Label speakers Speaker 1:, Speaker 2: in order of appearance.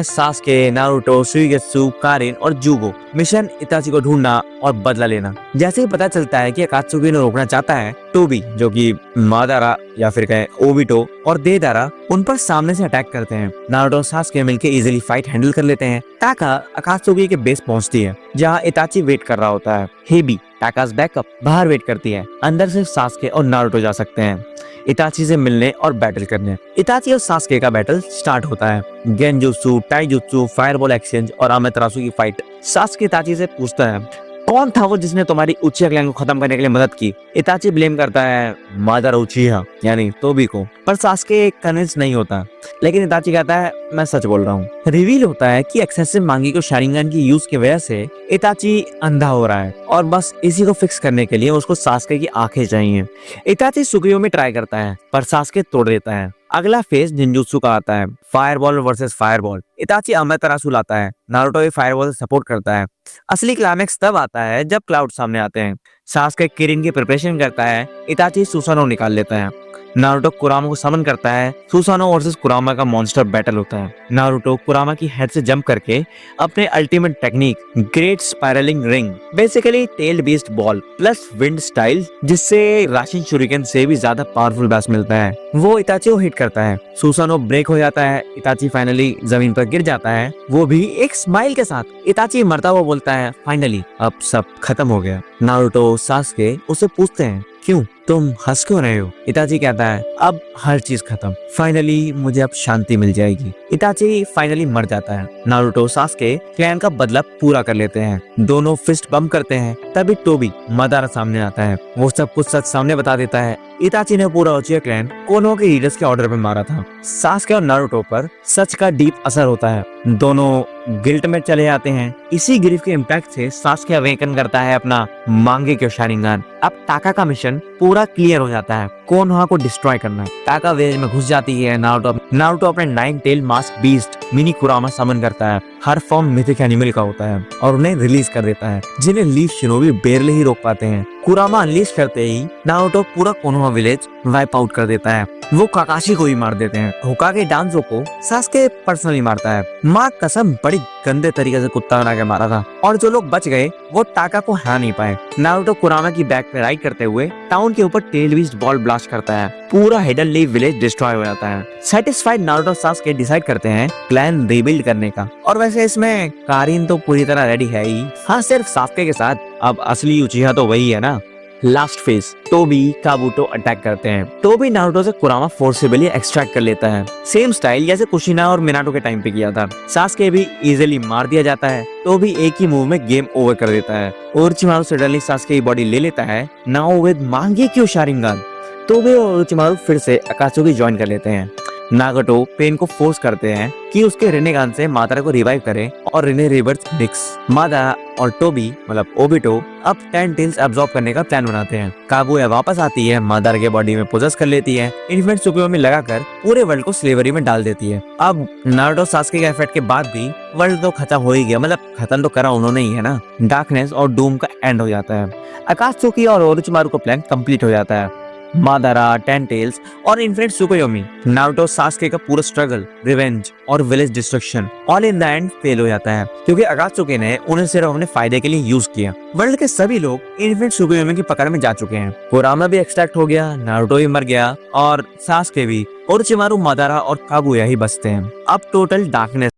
Speaker 1: हैं Sasuke, Naruto, शुइगेत्सु, Kieron और जूगो mission इताची को ढूंढना और बदला लेना। जैसे ही पता चलता है कि अकात्सुकी ने रोकना चाहता है, टोबी जो कि मादारा या फिर कहें ओबिटो और देदारा उन पर सामने से अटैक करते हैं। नारुतो और सास्के मिलकर इजीली फाइट हैंडल कर लेते हैं। टाका अकात्सुकी के बेस पहुंचती है जहां इताची वेट कर रहा होता है। हेबी टाकास बैकअप बाहर वेट करती है। अंदर सिर्फ सास्के और नारुतो जा सकते हैं इताची से मिलने और बैटल करने। इताची और सास्के का बैटल स्टार्ट होता है। गेंजुत्सु, टाइजुत्सु, फायरबॉल एक्सचेंज और अमेतरासु की फाइट। सास्के इताची से पूछता है कौन था वो जिसने तुम्हारी उचिया क्लैन को खत्म करने के लिए मदद की। इताची ब्लेम करता है मादारा उचिया यानी टोबी को, पर सास्के कन्विंस नहीं होता। लेकिन इताची कहता है मैं सच बोल रहा हूँ। रिवील होता है कि एक्सेसिव मांगी को शारिंगन की यूज की वजह से इताची अंधा हो रहा है और बस इसी को फिक्स करने के लिए उसको सास्के की आंखें चाहिए। इताची सुकुयो में ट्राई करता है पर सास्के तोड़ देता है। अगला फेज निंजुत्सु का आता है, फायरबॉल वर्सेस फायरबॉल। इताची अमेतरासु लाता है, नारुतो भी फायरबॉल से सपोर्ट करता है। असली क्लाइमैक्स तब आता है जब क्लाउड सामने आते हैं। सास्के किरिन की प्रिपरेशन करता है, इताची सुसानो निकाल लेता है। नारुतो कुरामा को समन करता है। सुसानो वर्सेस कुरामा का मॉन्स्टर बैटल होता है। नारुतो कुरामा की हेड से जंप करके अपने ultimate technique great spiraling ring basically tail beast ball plus wind style जिससे राशिन शुरिकेन से भी ज्यादा पावरफुल बैस मिलता है वो इताची को हिट करता है। सुसानो ब्रेक हो जाता है। इताची फाइनली जमीन पर गिर जाता है, वो भी एक स्माइल के साथ। इताची मरता हुआ बोलता है फाइनली अब सब खत्म हो गया। नारुतो सास्के उसे पूछते हैं क्यों तुम हंस क्यों रहे हो। इताची कहता है अब हर चीज खत्म, फाइनली मुझे अब शांति मिल जाएगी। इताची फाइनली मर जाता है। नारुतो सास्के क्लैन का बदला पूरा कर लेते हैं। दोनों फिस्ट बम्प करते हैं। तभी टोबी मादारा सामने आता है। वो सब कुछ सच सामने बता देता है। इताची ने पूरा उचिया क्लैन कोनो के लीडर्स के ऑर्डर पे मारा था। सास्के और नारुतो पर सच का डीप असर होता है। दोनों गिल्ट में चले जाते हैं। इसी ग्रीफ के इम्पैक्ट से सास्के अवेकन करता है अपना मांगे के शारिंगन। अब टाका का मिशन पूरा क्लियर हो जाता है, कोनोहा को डिस्ट्रॉय करना है। टाका विलेज में घुस जाती है। नारुतो अपने 9 टेल मास्क बीस्ट मिनी कुरामा समन करता है। हर फॉर्म मिथिक एनिमल का होता है और उन्हें रिलीज कर देता है, जिन्हें लीफ शिनोबी बेरले ही रोक पाते हैं। कुरामा अनलीश करते ही नारुतो पूरा कोनोहा विलेज वाइप आउट कर देता है। वो काकाशी को भी मार देते हैं। होकागे डांजो को सास्के पर्सनली मारता है। माँ कसम बड़ी गंदे तरीके से कुत्ता बना के मारा था। और जो लोग बच गए वो टाका को हरा नहीं पाए। नारुतो कुरामा की बैक पे राइड करते हुए टाउन के ऊपर टेल बीस्ट बॉल ब्लास्ट करता है। पूरा हिडन लीफ विलेज डिस्ट्रॉय हो जाता है। सेटिस्फाइड नारुतो सास्के डिसाइड करते हैं प्लान रीबिल्ड करने का। और वैसे इसमें कारिन तो पूरी तरह रेडी है ही, हाँ सिर्फ सास्के के साथ। अब असली उचिहा तो वही है ना। लास्ट फेज टोबी काबुटो अटैक करते हैं। टोबी नारुतो से कुरामा फोर्सेबली एक्सट्रैक्ट कर लेता है, सेम स्टाइल जैसे कुशिना और मिनाटो के टाइम पे किया था। सास्के भी इजीली मार दिया जाता है। टोबी एक ही मूव में गेम ओवर कर देता है। ओरोचिमारू सडनली सास्के की बॉडी ले लेता है, नाउ विद मांगेक्यो शारिंगन। टोबी और ओरोचिमारू फिर से अकात्सुकी ज्वाइन कर लेते हैं। नागोटो पेन को फोर्स करते हैं कि उसके रिनेगान से मादारा को रिवाइव करे और रिने रिवर्स मिक्स। मादारा और टोबी मतलब ओबिटो अब 10 टेल्स अब्सॉर्ब करने का प्लान बनाते हैं। काबुया वापस आती है, मादारा के बॉडी में पोजेस कर लेती है, इन्फिनिट सुकुयो में लगाकर पूरे वर्ल्ड को स्लेवरी में डाल देती है। अब नारुतो सास्के के एफर्ट के बाद भी वर्ल्ड तो खत्म हो ही गया, मतलब खत्म तो करा उन्होंने ही है ना। डार्कनेस और डूम का एंड हो जाता है। अकात्सुकी और ओरोचिमारू का प्लान कंप्लीट हो जाता है। मादारा, 10 टेल्स और इन्फिनिट सुकुयोमी, नारुतो सास्के का पूरा स्ट्रगल, रिवेंज और village destruction all in the end fail हो जाता है क्योंकि अकात्सुकी ने उन्हें सिर्फ अपने फायदे के लिए यूज किया। वर्ल्ड के सभी लोग इन्फिनिट सुकुयोमी की पकड़ में जा चुके हैं। कुरामा भी एक्सट्रैक्ट हो गया, नारुतो भी मर गया और सास्के भी। ओरोचिमारू, मादारा और काबुया ही बचते हैं। अब टोटल डार्कनेस